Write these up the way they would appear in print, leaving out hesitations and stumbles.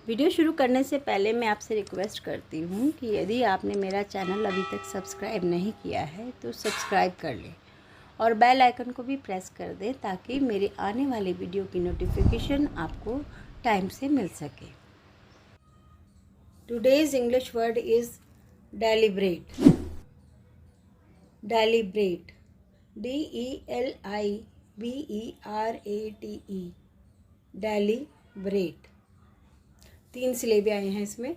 Video शुरू करने से पहले मैं आपसे रिक्वेस्ट करती हूँ कि यदि आपने मेरा चैनल अभी तक सब्सक्राइब नहीं किया है तो सब्सक्राइब कर लें और बेल आइकन को भी प्रेस कर दें ताकि मेरे आने वाले वीडियो की नोटिफिकेशन आपको टाइम से मिल सके। Today's English word is deliberate. Deliberate, DELIBERATE, deliberate. 3 syllable आए हैं इसमें।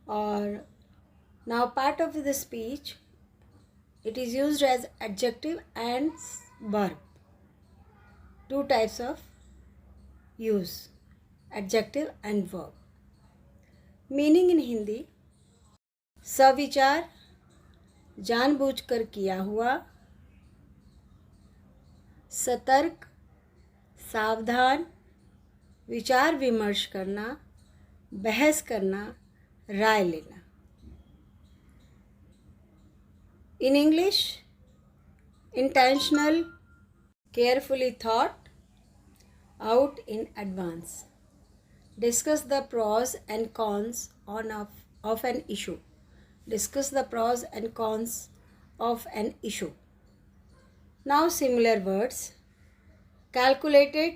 और now part of the speech, it is used as adjective and verb. 2 types of use, adjective and verb. Meaning in Hindi: सविचार, जानबूझकर किया हुआ, सतर्क, सावधान, विचार विमर्श करना, बहस करना, राय लेना। In English, intentional, carefully thought out in advance. Discuss the pros and cons of an issue. Discuss the pros and cons of an issue. Now similar words: calculated,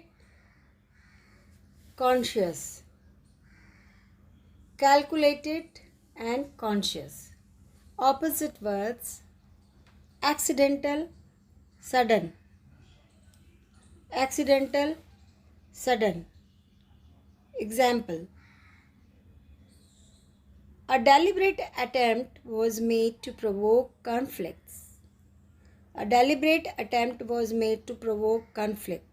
conscious. Calculated and conscious. Opposite words: accidental, sudden. Accidental, sudden. Example: a deliberate attempt was made to provoke conflicts. A deliberate attempt was made to provoke conflict.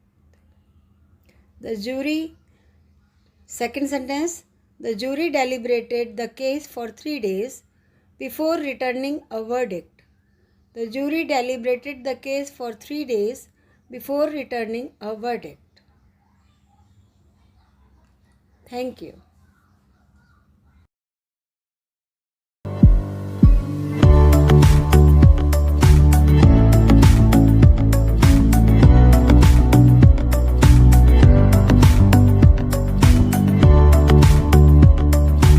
The jury, second sentence, the jury deliberated the case for 3 days before returning a verdict. The jury deliberated the case for 3 days before returning a verdict. Thank you.